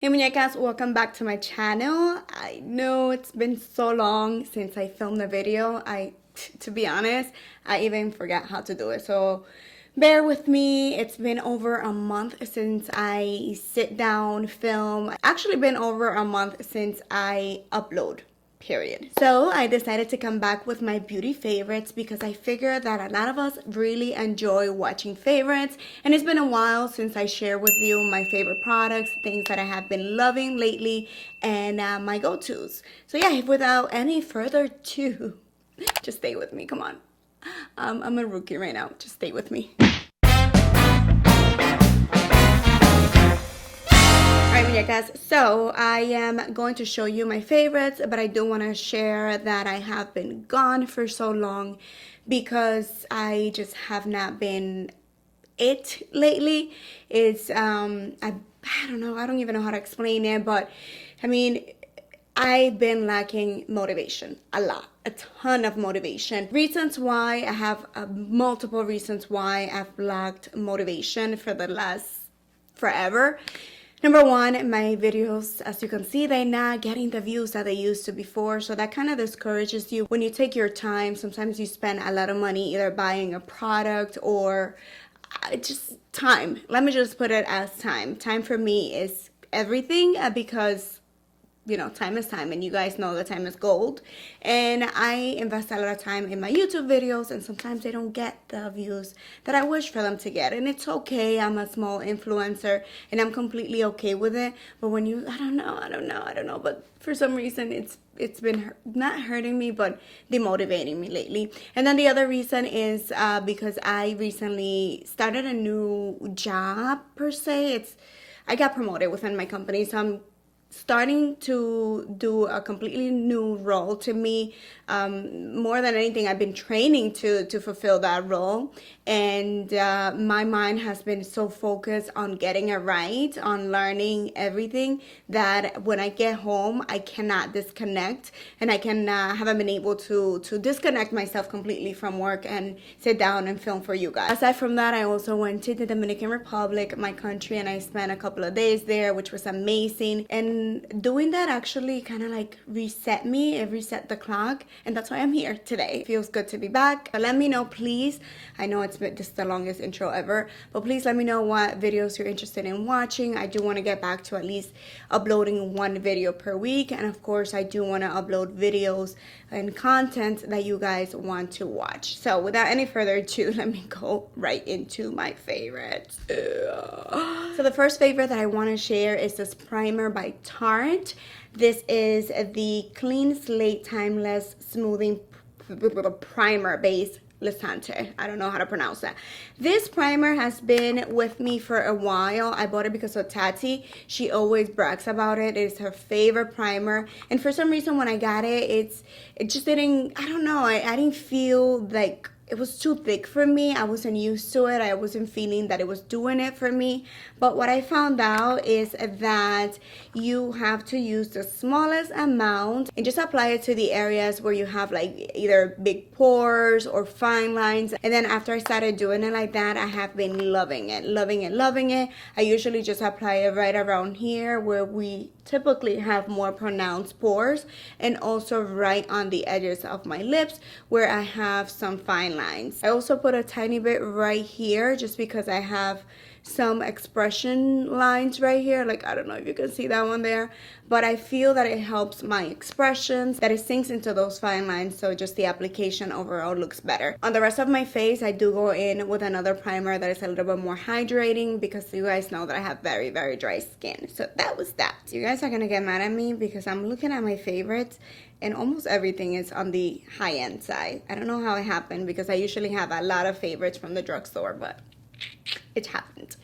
Hey muñecas, welcome back to my channel. I know it's been so long since I filmed a video. To be honest, I even forgot how to do it. So bear with me. It's been over a month since I sit down, film. Actually been over a month since I upload. Period. So I decided to come back with my beauty favorites because I figure that a lot of us really enjoy watching favorites, and it's been a while since I share with you my favorite products, things that I have been loving lately, and my go-tos. So yeah, without any further ado, just stay with me. Come on. I'm a rookie right now. Just stay with me. Alright, muñecas, so I am going to show you my favorites, but I do want to share that I have been gone for so long because I just have not been it lately. It's I don't know, I don't even know how to explain it, but I mean, I've been lacking motivation a lot, a ton of motivation. Reasons why I have multiple reasons why I've lacked motivation for the last forever. Number one, my videos, as you can see, they're not getting the views that they used to before. So that kind of discourages you. When you take your time, sometimes you spend a lot of money either buying a product or just time. Let me just put it as time. Time for me is everything because you know, time is time, and you guys know that time is gold. And I invest a lot of time in my YouTube videos, and sometimes they don't get the views that I wish for them to get. And it's okay. I'm a small influencer, and I'm completely okay with it. But when you, I don't know. But for some reason, it's been not hurting me, but demotivating me lately. And then the other reason is because I recently started a new job per se. I got promoted within my company, so I'm starting to do a completely new role to me. More than anything, I've been training to fulfill that role, and my mind has been so focused on getting it right, on learning everything, that when I get home I cannot disconnect, and I haven't been able to disconnect myself completely from work and sit down and film for you guys. Aside from that, I also went to the Dominican Republic, my country, and I spent a couple of days there, which was amazing. And doing that actually kind of like reset me. It reset the clock, and that's why I'm here today. It feels good to be back. But let me know, please. I know it's been just the longest intro ever, but please let me know what videos you're interested in watching. I do want to get back to at least uploading one video per week, and of course I do want to upload videos and content that you guys want to watch. So without any further ado, let me go right into my favorites. So the first favorite that I want to share is this primer by Tarte. This is the Clean Slate Timeless Smoothing Primer Base Lisante. I don't know how to pronounce that. This primer has been with me for a while. I bought it because of Tati. She always brags about it. It's her favorite primer. And for some reason when I got it, it just didn't, I don't know, I didn't feel like it was too thick for me. I wasn't used to it. I wasn't feeling that it was doing it for me. But what I found out is that you have to use the smallest amount and just apply it to the areas where you have like either big pores or fine lines. And then after I started doing it like that, I have been loving it, loving it, loving it. I usually just apply it right around here where we typically have more pronounced pores, and also right on the edges of my lips where I have some fine lines. I also put a tiny bit right here just because I have some expression lines right here. Like, I don't know if you can see that one there, but I feel that it helps my expressions, that it sinks into those fine lines, so just the application overall looks better. On the rest of my face, I do go in with another primer that is a little bit more hydrating because you guys know that I have very, very dry skin. So that was that. You guys are gonna get mad at me because I'm looking at my favorites and almost everything is on the high-end side. I don't know how it happened because I usually have a lot of favorites from the drugstore, but it happened.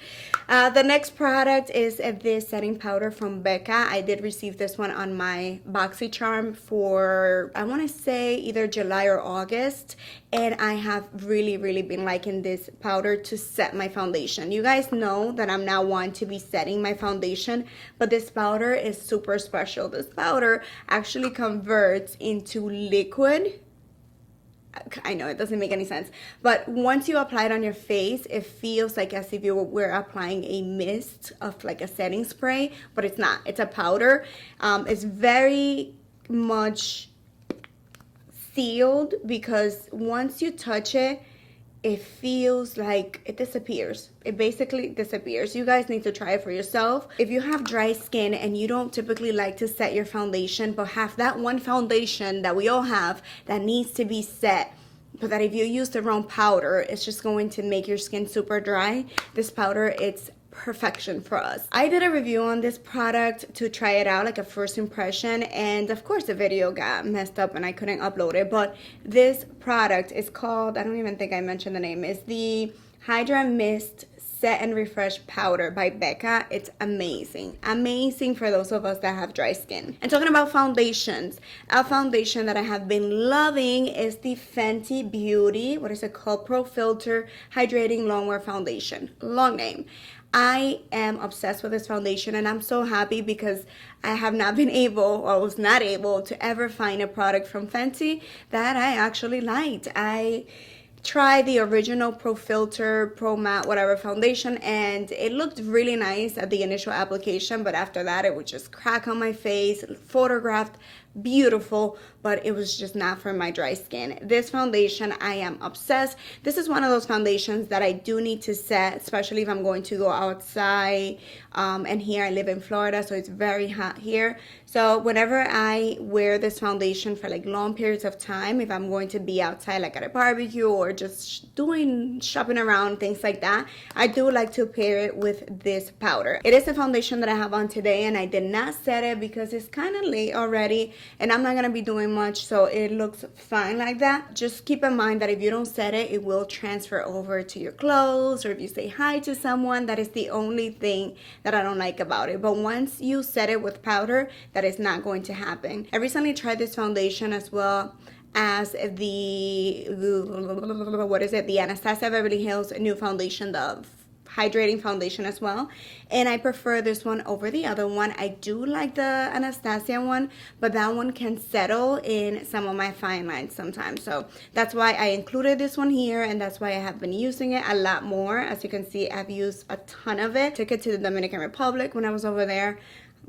The next product is this setting powder from Becca. I did receive this one on my BoxyCharm for, I want to say either July or August, and I have really, really been liking this powder to set my foundation. You guys know that I'm not one to be setting my foundation, but this powder is super special. This powder actually converts into liquid I know it doesn't make any sense, but once you apply it on your face, it feels like as if you were applying a mist of like a setting spray, but it's not. It's a powder. It's very much sealed because once you touch it, it feels like it disappears. It basically disappears. You guys need to try it for yourself. If you have dry skin and you don't typically like to set your foundation, but have that one foundation that we all have that needs to be set, but that if you use the wrong powder, it's just going to make your skin super dry. This powder, it's perfection for us. I did a review on this product to try it out, like a first impression, and of course the video got messed up and I couldn't upload it, but this product is called, I don't even think I mentioned the name, it's the Hydra Mist Set and Refresh Powder by Becca. It's amazing. Amazing for those of us that have dry skin. And talking about foundations, a foundation that I have been loving is the Fenty Beauty, what is it called? Pro Filter Hydrating Longwear Foundation. Long name. I am obsessed with this foundation and I'm so happy because I have not been able, or was not able to ever find a product from Fenty that I actually liked. I tried the original Pro Filter, Pro Matte, whatever foundation, and it looked really nice at the initial application, but after that it would just crack on my face, photographed beautiful, but it was just not for my dry skin. This foundation, I am obsessed. This is one of those foundations that I do need to set, especially if I'm going to go outside, and here I live in Florida, so it's very hot here. So whenever I wear this foundation for like long periods of time, if I'm going to be outside like at a barbecue or just doing shopping around, things like that, I do like to pair it with this powder. It is the foundation that I have on today and I did not set it because it's kind of late already and I'm not going to be doing much, so it looks fine like that. Just keep in mind that if you don't set it, it will transfer over to your clothes, or if you say hi to someone, that is the only thing that I don't like about it. But once you set it with powder, that is not going to happen. I recently tried this foundation as well as the, what is it, the Anastasia Beverly Hills new foundation, the hydrating foundation as well, and I prefer this one over the other one. I do like the Anastasia one, but that one can settle in some of my fine lines sometimes, so that's why I included this one here, and that's why I have been using it a lot more. As you can see, I've used a ton of it. Took it to the Dominican Republic when I was over there.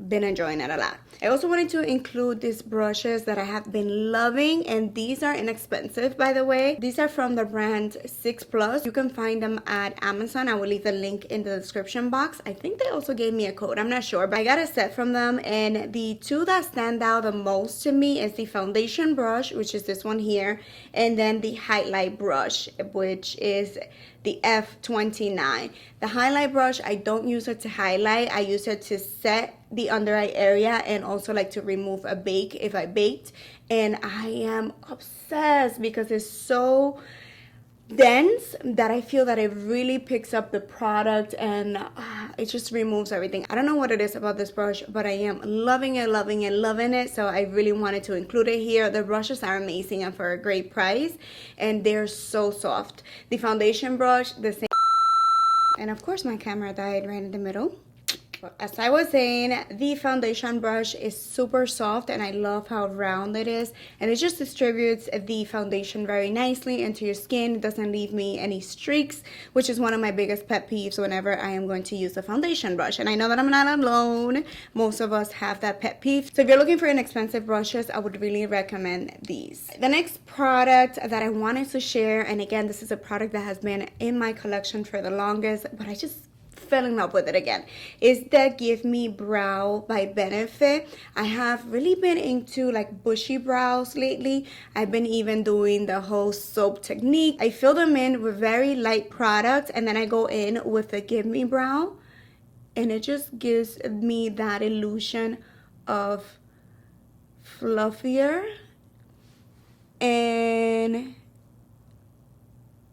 Been enjoying it a lot. I also wanted to include these brushes that I have been loving, and these are inexpensive, by the way. These are from the brand 6 Plus. You can find them at Amazon. I will leave the link in the description box. I think they also gave me a code, I'm not sure, but I got a set from them, and the two that stand out the most to me is the foundation brush, which is this one here, and then the highlight brush, which is the F29. The highlight brush, I don't use it to highlight. I use it to set the under eye area and also like to remove a bake if I baked. And I am obsessed because it's so dense that I feel that it really picks up the product and it just removes everything. I don't know what it is about this brush, but I am loving it, loving it, loving it. So I really wanted to include it here. The brushes are amazing and for a great price, and they're so soft. The foundation brush, the same. And of course my camera died right in the middle. As I was saying, the foundation brush is super soft and I love how round it is, and it just distributes the foundation very nicely into your skin. It doesn't leave me any streaks, which is one of my biggest pet peeves whenever I am going to use a foundation brush. And I know that I'm not alone. Most of us have that pet peeve. So if you're looking for inexpensive brushes, I would really recommend these. The next product that I wanted to share, and again, this is a product that has been in my collection for the longest, but I just fell in love with it again, is the Give Me Brow by Benefit. I have really been into like bushy brows lately. I've been even doing the whole soap technique. I fill them in with very light product and then I go in with the Give Me Brow, and it just gives me that illusion of fluffier and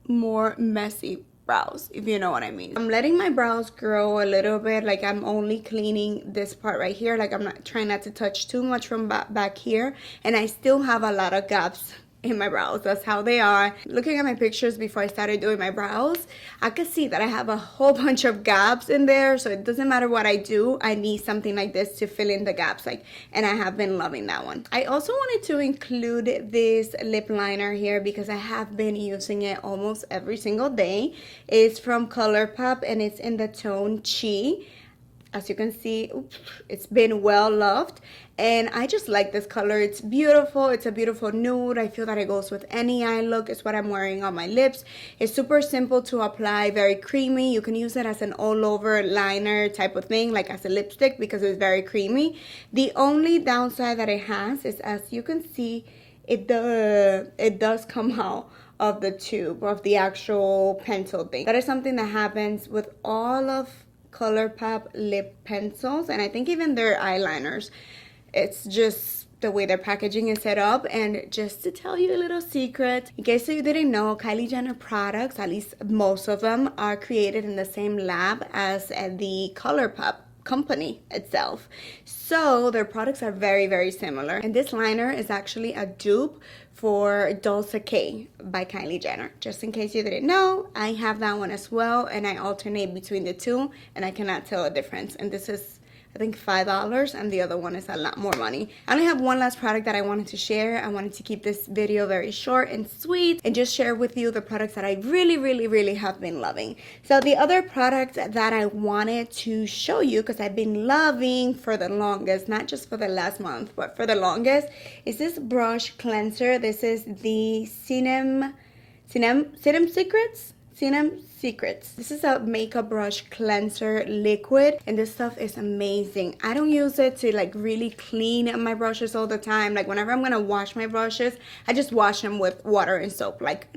more messy brows, if you know what I mean. I'm letting my brows grow a little bit, like I'm only cleaning this part right here, like I'm not trying not to touch too much from back here, and I still have a lot of gaps in my brows. That's how they are. Looking at my pictures before I started doing my brows, I could see that I have a whole bunch of gaps in there. So it doesn't matter what I do, I need something like this to fill in the gaps. And I have been loving that one. I also wanted to include this lip liner here because I have been using it almost every single day. It's from ColourPop and it's in the tone Chi. As you can see, it's been well loved, and I just like this color. It's beautiful. It's a beautiful nude. I feel that it goes with any eye look. It's what I'm wearing on my lips. It's super simple to apply, very creamy. You can use it as an all over liner type of thing, like as a lipstick, because it's very creamy. The only downside that it has is, as you can see, it does come out of the tube, of the actual pencil thing. That is something that happens with all of ColourPop lip pencils, and I think even their eyeliners. It's just the way their packaging is set up. And just to tell you a little secret, in case you didn't know, Kylie Jenner products, at least most of them, are created in the same lab as the ColourPop company itself. So their products are very, very similar. And this liner is actually a dupe for Dulce K by Kylie Jenner. Just in case you didn't know, I have that one as well, and I alternate between the two, and I cannot tell a difference. And this is, I think, $5, and the other one is a lot more money. I only have one last product that I wanted to share. I wanted to keep this video very short and sweet and just share with you the products that I really, really, really have been loving. So the other product that I wanted to show you, because I've been loving for the longest, not just for the last month, but for the longest, is this brush cleanser. This is the Cinem Secrets. This is a makeup brush cleanser liquid, and this stuff is amazing. I don't use it to like really clean my brushes all the time. Like whenever I'm gonna wash my brushes, I just wash them with water and soap, like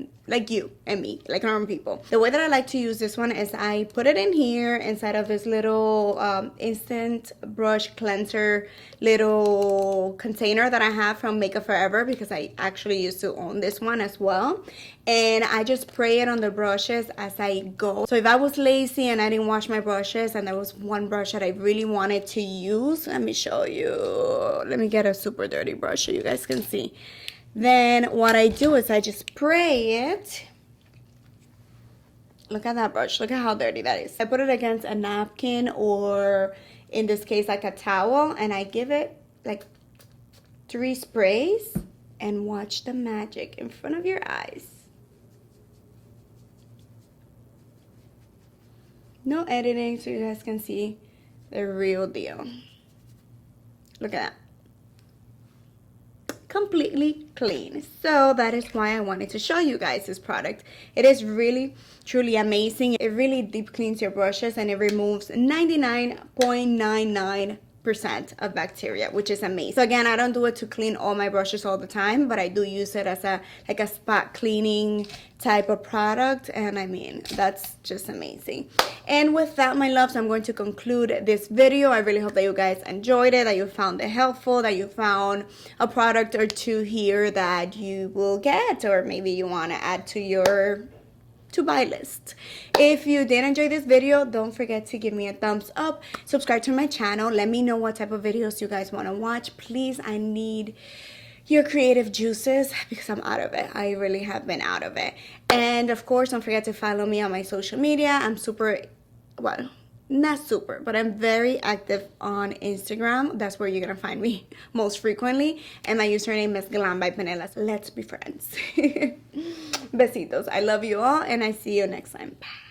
you and me, like normal people. The way that I like to use this one is I put it in here inside of this little instant brush cleanser little container that I have from Makeup Forever, because I actually used to own this one as well. And I just spray it on the brushes as I go. So if I was lazy and I didn't wash my brushes and there was one brush that I really wanted to use, let me show you. Let me get a super dirty brush so you guys can see. Then what I do is I just spray it. Look at that brush. Look at how dirty that is. I put it against a napkin, or in this case like a towel, and I give it like 3 sprays and watch the magic in front of your eyes. No editing, so you guys can see the real deal. Look at that. Completely clean. So that is why I wanted to show you guys this product. It is really truly amazing. It really deep cleans your brushes, and it removes 99.99% of bacteria, which is amazing. So again, I don't do it to clean all my brushes all the time, but I do use it as a spot cleaning type of product, and I mean, that's just amazing. And with that, my loves, I'm going to conclude this video. I really hope that you guys enjoyed it, that you found it helpful, that you found a product or two here that you will get, or maybe you want to add to your to-buy list. If you did enjoy this video, don't forget to give me a thumbs up, subscribe to my channel, let me know what type of videos you guys want to watch. Please, I need your creative juices because I'm out of it. I really have been out of it. And of course, don't forget to follow me on my social media. I'm super, well, not super, but I'm very active on Instagram. That's where you're gonna find me most frequently, and my username is Glam by Penelas. Let's be friends. Besitos. I love you all, and I see you next time. Bye.